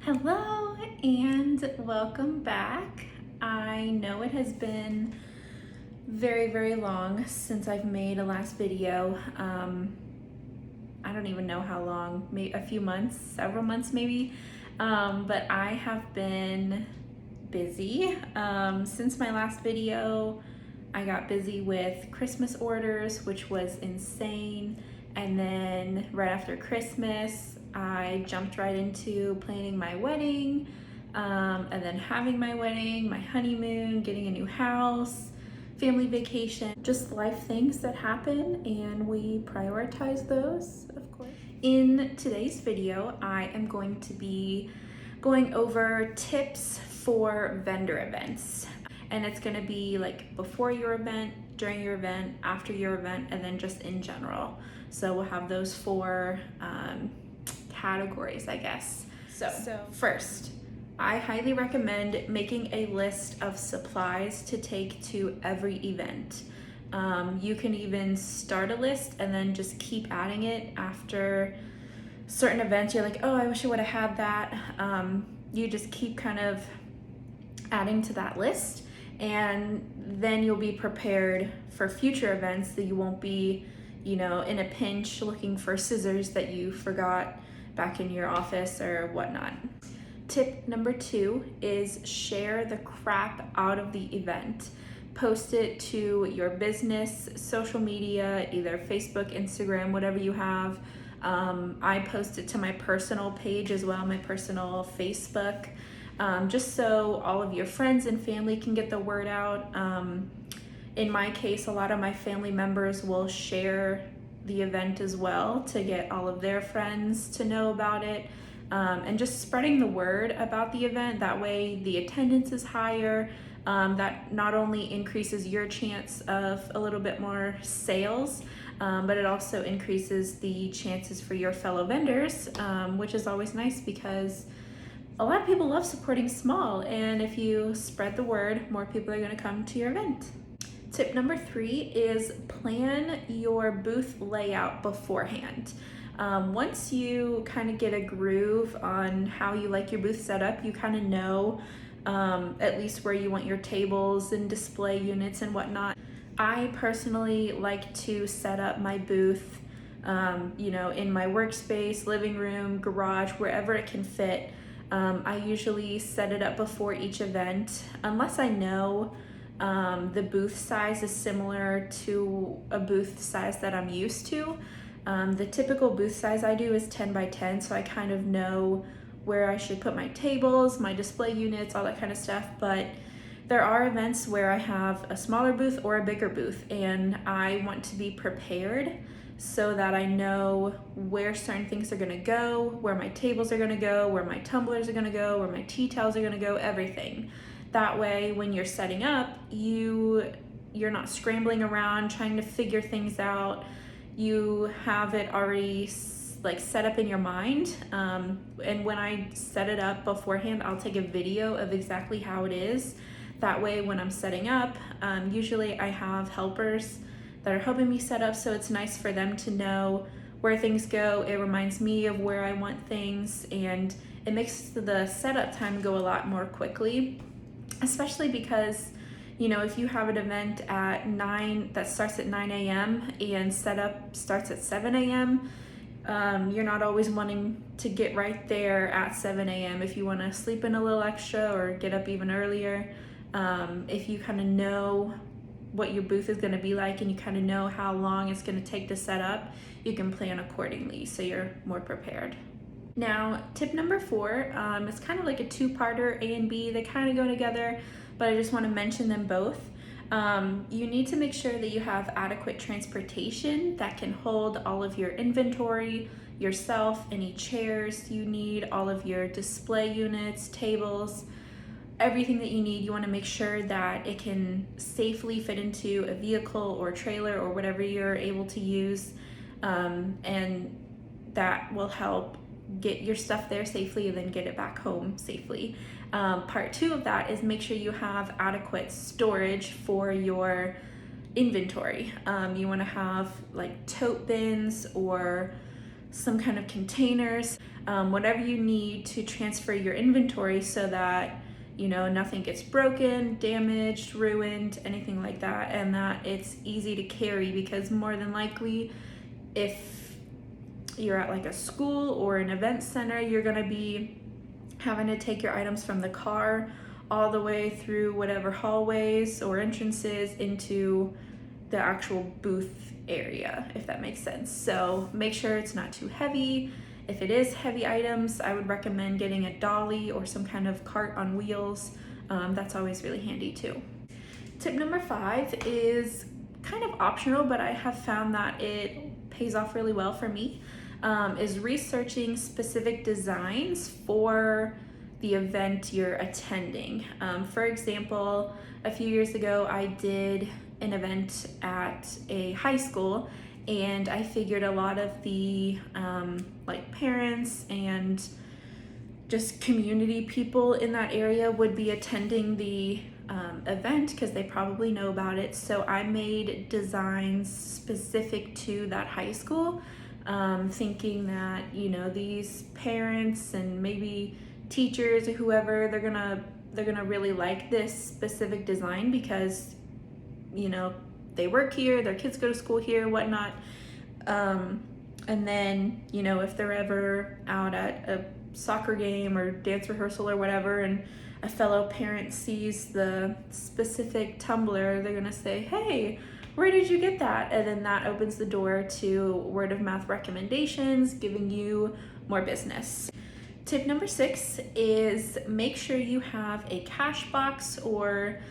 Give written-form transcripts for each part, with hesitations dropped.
Hello and welcome back. I know it has been very long since I've made a last video. I don't even know how long, maybe a few months, several months maybe. But I have been busy. Since my last video, I got busy with Christmas orders, which was insane. And then right after Christmas, I jumped right into planning my wedding, and then having my wedding, my honeymoon, getting a new house, family vacation, just life things that happen, and we prioritize those, of course. In today's video, I am going to be going over tips for vendor events. And it's gonna be like before your event, during your event, after your event, and then just in general. So we'll have those four categories, I guess. So first, I highly recommend making a list of supplies to take to every event. You can even start a list and then just keep adding it after certain events. You're like, oh, I wish I would have had that. You just keep kind of adding to that list, and then you'll be prepared for future events that you won't be, in a pinch looking for scissors that you forgot back in your office or whatnot. Tip number 2 is share the crap out of the event. Post it to your business social media, either Facebook, Instagram, whatever you have. I post it to my personal page as well, my personal Facebook, just so all of your friends and family can get the word out. In my case, a lot of my family members will share the event as well to get all of their friends to know about it, and just spreading the word about the event. That way the attendance is higher. That not only increases your chance of a little bit more sales, but it also increases the chances for your fellow vendors, which is always nice because a lot of people love supporting small, and if you spread the word, more people are going to come to your event. Tip number 3 is plan your booth layout beforehand. Once you kind of get a groove on how you like your booth set up, you kind of know at least where you want your tables and display units and whatnot. I personally like to set up my booth, in my workspace, living room, garage, wherever it can fit. I usually set it up before each event, unless I know the booth size is similar to a booth size that I'm used to. The typical booth size I do is 10 by 10, so I kind of know where I should put my tables, my display units, all that kind of stuff. But there are events where I have a smaller booth or a bigger booth, and I want to be prepared so that I know where certain things are gonna go, where my tables are gonna go, where my tumblers are gonna go, where my tea towels are gonna go, everything. That way, when you're setting up, you're not scrambling around trying to figure things out. You have it already set up in your mind. And when I set it up beforehand, I'll take a video of exactly how it is. That way, when I'm setting up, usually I have helpers that are helping me set up, so it's nice for them to know where things go. It reminds me of where I want things, and it makes the setup time go a lot more quickly, especially because, if you have an event at 9 that starts at 9 a.m. and setup starts at 7 a.m., you're not always wanting to get right there at 7 a.m. if you want to sleep in a little extra or get up even earlier. If you kind of know what your booth is going to be like and you kind of know how long it's going to take to set up, you can plan accordingly so you're more prepared. Now, tip number 4 is kind of like a two-parter, A and B. They kind of go together, but I just want to mention them both. You need to make sure that you have adequate transportation that can hold all of your inventory, yourself, any chairs you need, all of your display units, tables, everything that you need. You want to make sure that it can safely fit into a vehicle or trailer or whatever you're able to use, and that will help get your stuff there safely and then get it back home safely. Part 2 of that is make sure you have adequate storage for your inventory. You want to have like tote bins or some kind of containers, whatever you need to transfer your inventory so that, you know, nothing gets broken, damaged, ruined, anything like that, and that it's easy to carry, because more than likely, if you're at like a school or an event center, you're gonna be having to take your items from the car all the way through whatever hallways or entrances into the actual booth area, if that makes sense. So make sure it's not too heavy. If it is heavy items, I would recommend getting a dolly or some kind of cart on wheels. That's always really handy too. Tip number 5 is kind of optional, but I have found that it pays off really well for me, is researching specific designs for the event you're attending. For example, a few years ago, I did an event at a high school, and I figured a lot of the like parents and just community people in that area would be attending the event because they probably know about it. So I made designs specific to that high school, thinking that, you know, these parents and maybe teachers or whoever, they're gonna really like this specific design because, you know, they work here, their kids go to school here, whatnot. And then, you know, if they're ever out at a soccer game or dance rehearsal or whatever, and a fellow parent sees the specific tumbler, they're gonna say, hey, where did you get that? And then that opens the door to word of mouth recommendations, giving you more business. Tip number 6 is make sure you have a cash box or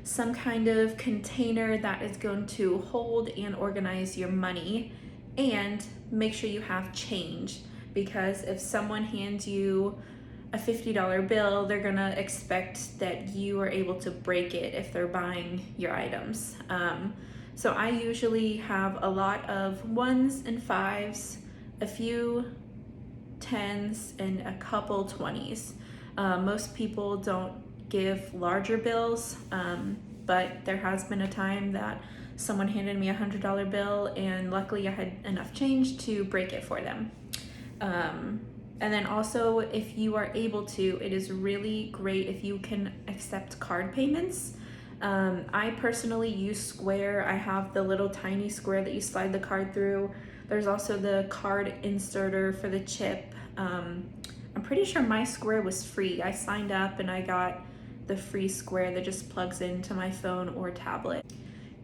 some kind of container that is going to hold and organize your money, and make sure you have change, because if someone hands you a $50 bill, they're gonna expect that you are able to break it if they're buying your items. So I usually have a lot of 1s and 5s, a few 10s, and a couple 20s. Most people don't give larger bills, but there has been a time that someone handed me a $100 bill, and luckily I had enough change to break it for them. And then also, if you are able to, it is really great if you can accept card payments. I personally use Square. I have the little tiny square that you slide the card through. There's also the card inserter for the chip. I'm pretty sure my Square was free. I signed up and I got the free Square that just plugs into my phone or tablet.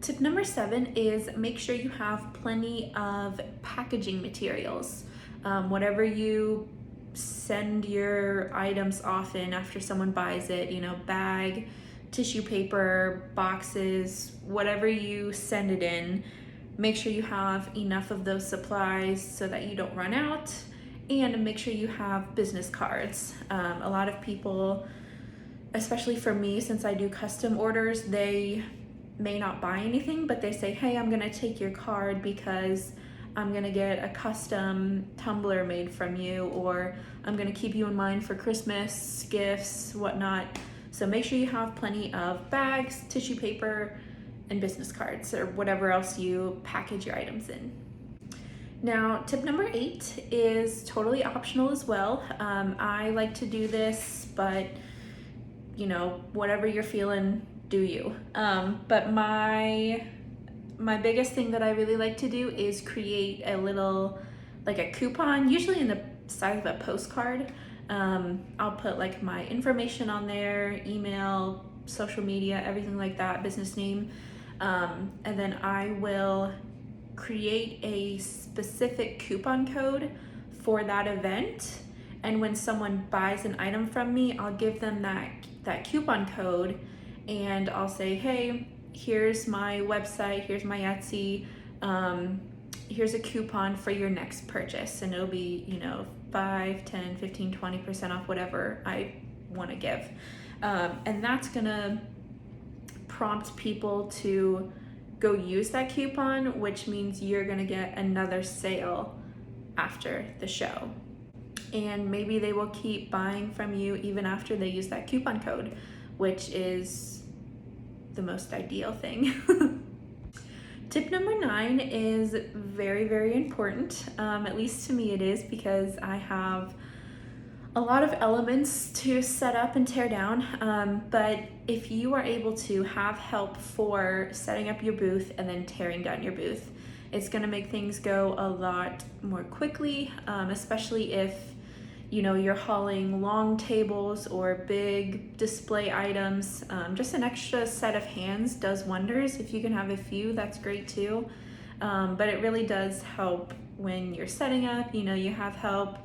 Tip number 7 is make sure you have plenty of packaging materials. Whatever you send your items off in after someone buys it, you know, bag, tissue paper, boxes, whatever you send it in, make sure you have enough of those supplies so that you don't run out, and make sure you have business cards. A lot of people, especially for me, since I do custom orders, they may not buy anything, but they say, hey, I'm gonna take your card because I'm gonna get a custom tumbler made from you, or I'm gonna keep you in mind for Christmas gifts, whatnot. So make sure you have plenty of bags, tissue paper, and business cards, or whatever else you package your items in. Now, tip number 8 is totally optional as well. I like to do this, but you know, whatever you're feeling, do you. But my biggest thing that I really like to do is create a little, like a coupon, usually in the size of a postcard. I'll put like my information on there, email, social media, everything like that, business name. And then I will create a specific coupon code for that event. And when someone buys an item from me, I'll give them that coupon code, and I'll say, hey, here's my website, here's my Etsy, here's a coupon for your next purchase, and it'll be, you know, 5, 10, 15, 20% off whatever I want to give. And that's gonna prompt people to go use that coupon, which means you're gonna get another sale after the show. And maybe they will keep buying from you even after they use that coupon code, which is the most ideal thing. Tip number 9 is very, very important. At least to me it is, because I have a lot of elements to set up and tear down. But if you are able to have help for setting up your booth and then tearing down your booth, it's gonna make things go a lot more quickly, especially if you're hauling long tables or big display items. Just an extra set of hands does wonders. If you can have a few, that's great too. But it really does help when you're setting up, you have help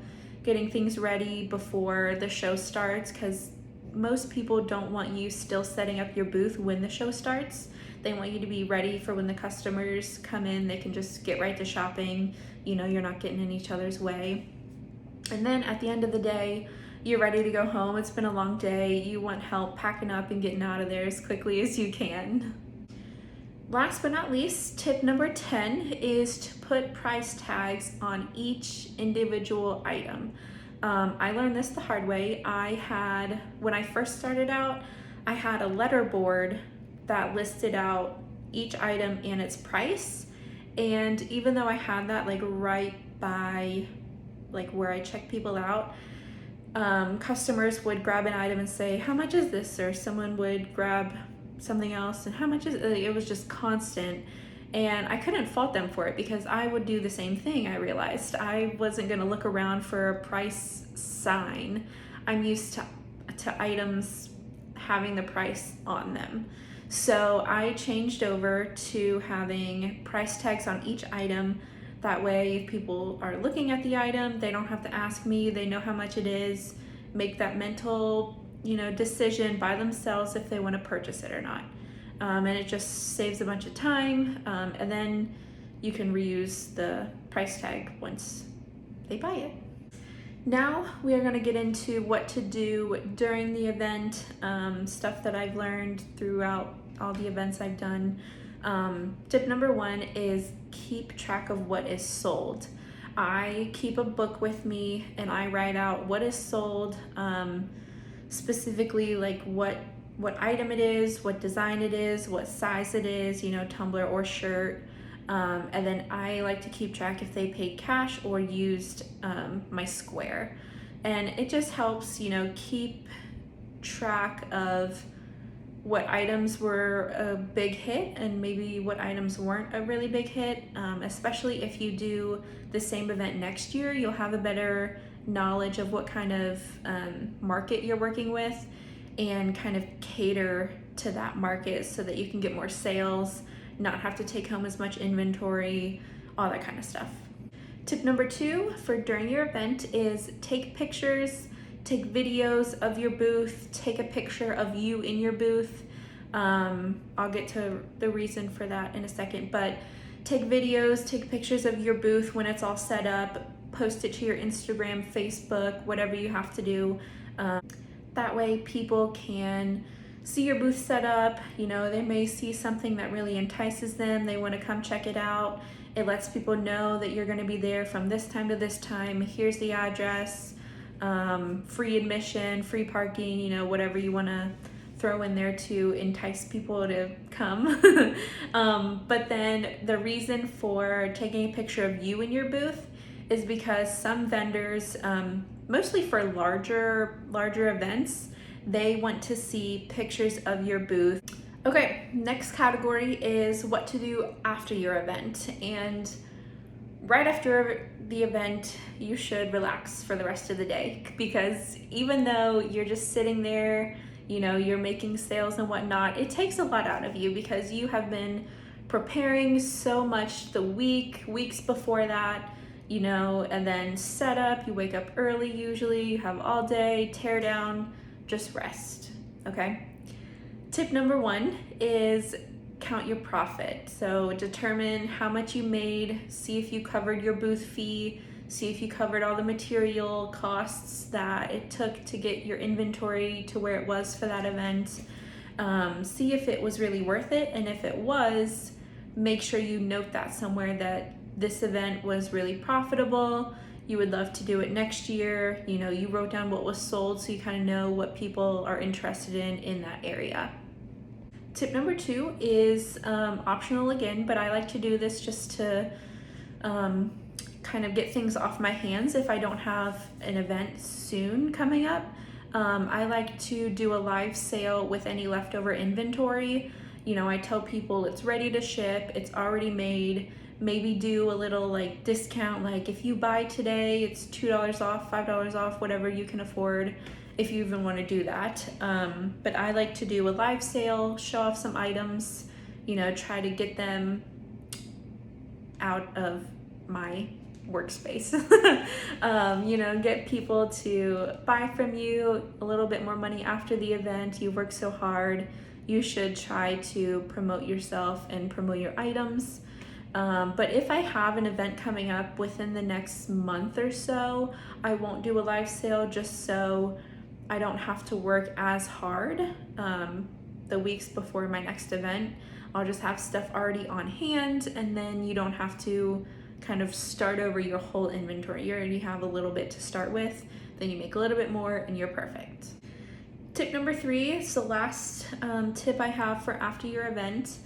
getting things ready before the show starts, because most people don't want you still setting up your booth when the show starts. They want you to be ready for when the customers come in. They can just get right to shopping. You're not getting in each other's way. And then at the end of the day, you're ready to go home. It's been a long day. You want help packing up and getting out of there as quickly as you can. Last but not least, tip number 10 is to put price tags on each individual item. I learned this the hard way. When I first started out, I had a letter board that listed out each item and its price. And even though I had that right by where I check people out, customers would grab an item and say, how much is this? Or someone would grab something else and how much is it? It was just constant. And I couldn't fault them for it, because I would do the same thing. I realized I wasn't gonna look around for a price sign. I'm used to items having the price on them. So I changed over to having price tags on each item. That way, if people are looking at the item, they don't have to ask me. They know how much it is, make that mental, decision by themselves if they want to purchase it or not. And it just saves a bunch of time. And then you can reuse the price tag once they buy it. Now we are going to get into what to do during the event, stuff that I've learned throughout all the events I've done. Tip number 1 is keep track of what is sold. I keep a book with me and I write out what is sold, specifically what item it is, what design it is, what size it is, tumbler or shirt. And then I like to keep track if they paid cash or used my Square. And it just helps, keep track of what items were a big hit and maybe what items weren't a really big hit. Especially if you do the same event next year, you'll have a better knowledge of what kind of market you're working with and kind of cater to that market so that you can get more sales, not have to take home as much inventory, all that kind of stuff. Tip number 2 for during your event is take pictures, take videos of your booth, take a picture of you in your booth. I'll get to the reason for that in a second, but take videos, take pictures of your booth when it's all set up, post it to your Instagram, Facebook, whatever you have to do. That way people can see your booth set up. They may see something that really entices them. They want to come check it out. It lets people know that you're going to be there from this time to this time. Here's the address, free admission, free parking, whatever you want to throw in there to entice people to come. But then the reason for taking a picture of you in your booth is because some vendors, mostly for larger events, they want to see pictures of your booth. Okay, next category is what to do after your event. And right after the event, you should relax for the rest of the day, because even though you're just sitting there, you're making sales and whatnot, it takes a lot out of you because you have been preparing so much the weeks before that, and then set up, you wake up early usually, you have all day, tear down, just rest, okay? Tip number 1 is count your profit. So determine how much you made, see if you covered your booth fee, see if you covered all the material costs that it took to get your inventory to where it was for that event. See if it was really worth it, and if it was, make sure you note that somewhere that this event was really profitable. You would love to do it next year. You wrote down what was sold so you kind of know what people are interested in that area. Tip number 2 is optional again, but I like to do this just to kind of get things off my hands if I don't have an event soon coming up. I like to do a live sale with any leftover inventory. You know, I tell people it's ready to ship, it's already made. Maybe do a little like discount, like if you buy today, it's $2 off, $5 off, whatever you can afford, if you even want to do that. But I like to do a live sale, show off some items, you know, try to get them out of my workspace. You know, get people to buy from you a little bit more money after the event. You work so hard. You should try to promote yourself and promote your items. But if I have an event coming up within the next month or so, I won't do a live sale just so I don't have to work as hard the weeks before my next event. I'll just have stuff already on hand, and then you don't have to kind of start over your whole inventory. You already have a little bit to start with, then you make a little bit more and you're perfect. Tip number 3 is the last tip I have for after your event.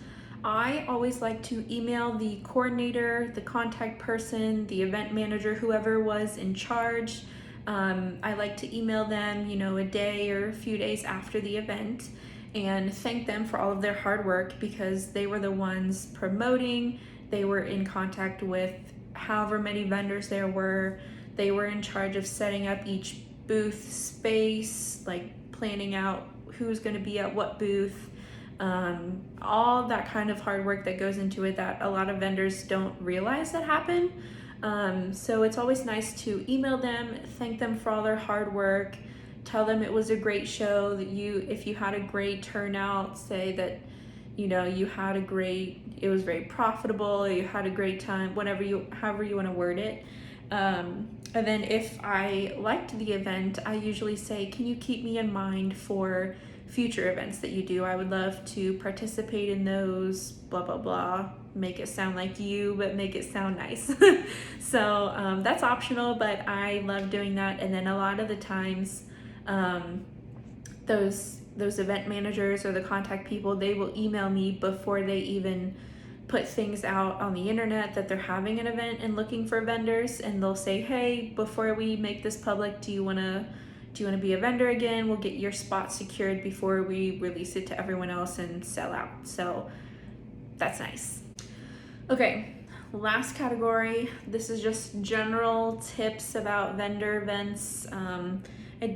I always like to email the coordinator, the contact person, the event manager, whoever was in charge. I like to email them, you know, a day or a few days after the event and thank them for all of their hard work, because they were the ones promoting. They were in contact with however many vendors there were. They were in charge of setting up each booth space, like planning out who's going to be at what booth. All that kind of hard work that goes into it that a lot of vendors don't realize that happen. So it's always nice to email them, thank them for all their hard work, tell them it was a great show, that if you had a great turnout, say that, you know, you had it was very profitable, you had a great time, however you want to word it. And then if I liked the event, I usually say, can you keep me in mind for future events that you do? I would love to participate in those, blah, blah, blah. Make it sound like you, but make it sound nice. So that's optional, but I love doing that. And then a lot of the times, those event managers or the contact people, they will email me before they even put things out on the internet that they're having an event and looking for vendors, and they'll say, hey, before we make this public, do you want to be a vendor again? We'll get your spot secured before we release it to everyone else and sell out. So that's nice. Okay, last category. This is just general tips about vendor events. They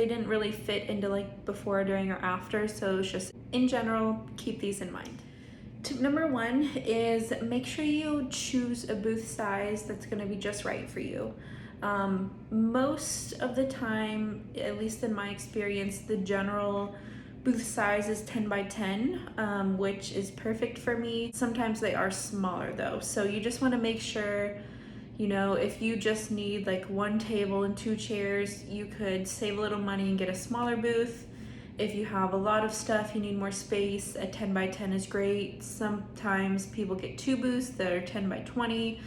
didn't really fit into like before, during, or after, so it's just in general, keep these in mind. Tip number 1 is make sure you choose a booth size that's going to be just right for you. Most of the time, at least in my experience, the general booth size is 10 by 10, which is perfect for me. Sometimes they are smaller though, so you just want to make sure, you know, if you just need like 1 table and 2 chairs, you could save a little money and get a smaller booth. If you have a lot of stuff, you need more space, a 10 by 10 is great. Sometimes people get 2 booths that are 10 by 20.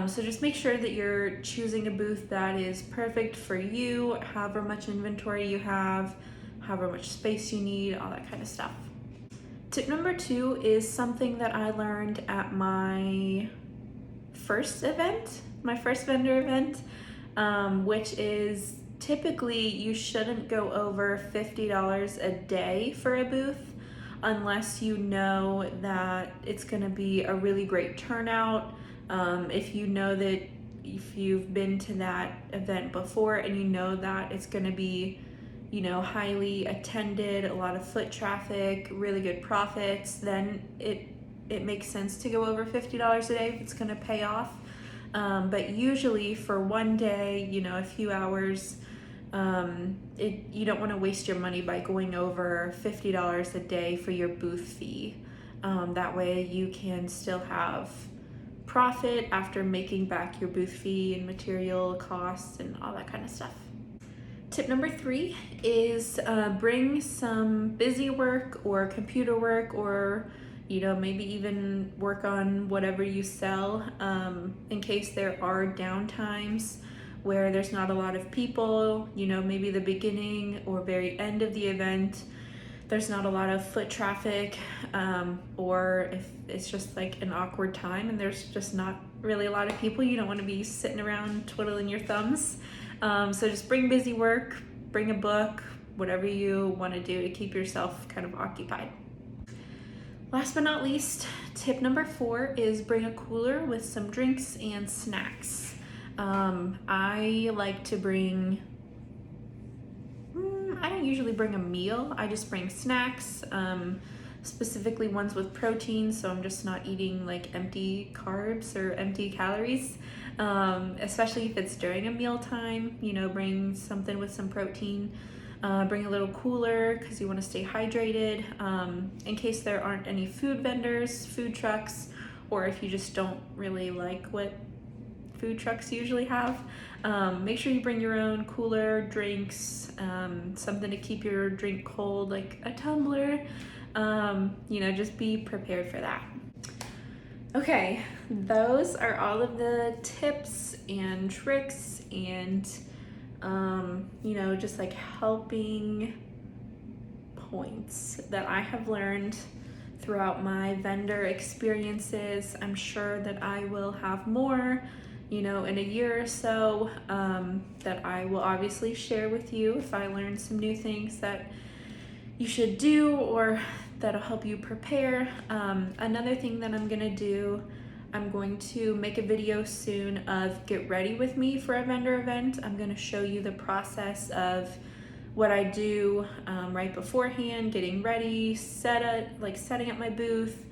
So just make sure that you're choosing a booth that is perfect for you, however much inventory you have, however much space you need, all that kind of stuff. Tip number 2 is something that I learned at my first vendor event, which is typically you shouldn't go over $50 a day for a booth unless you know that it's going to be a really great turnout. If you know that if you've been to that event before and you know that it's going to be, you know, highly attended, a lot of foot traffic, really good profits, then it makes sense to go over $50 a day if it's going to pay off. But usually for one day, you know, a few hours, you don't want to waste your money by going over $50 a day for your booth fee. That way you can still have profit after making back your booth fee and material costs and all that kind of stuff. Tip number 3 is bring some busy work or computer work, or you know, maybe even work on whatever you sell, in case there are downtimes where there's not a lot of people, you know, maybe the beginning or very end of the event. there's not a lot of foot traffic, or if it's just like an awkward time and there's just not really a lot of people, you don't want to be sitting around twiddling your thumbs. So just bring busy work, bring a book, whatever you want to do to keep yourself kind of occupied. Last but not least, tip number 4 is bring a cooler with some drinks and snacks. I like to bring, I don't usually bring a meal, I just bring snacks, specifically ones with protein, so I'm just not eating like empty carbs or empty calories. Especially if it's during a meal time, you know, bring something with some protein. Bring a little cooler because you want to stay hydrated, in case there aren't any food vendors, food trucks, or if you just don't really like what food trucks usually have. Make sure you bring your own cooler, drinks, something to keep your drink cold, like a tumbler. You know, just be prepared for that. Okay, those are all of the tips and tricks and you know, just like helping points that I have learned throughout my vendor experiences. I'm sure that I will have more, you know, in a year or so, that I will obviously share with you if I learn some new things that you should do or that'll help you prepare. Another thing that I'm gonna do, I'm going to make a video soon of get ready with me for a vendor event. I'm gonna show you the process of what I do right beforehand, getting ready, setting up my booth,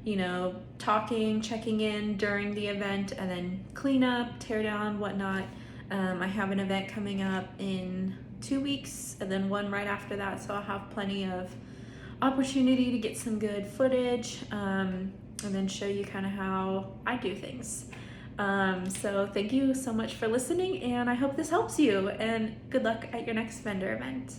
you know, talking, checking in during the event, and then clean up, tear down, whatnot. I have an event coming up in 2 weeks and then one right after that, so I'll have plenty of opportunity to get some good footage, and then show you kind of how I do things. So thank you so much for listening, and I hope this helps you, and good luck at your next vendor event.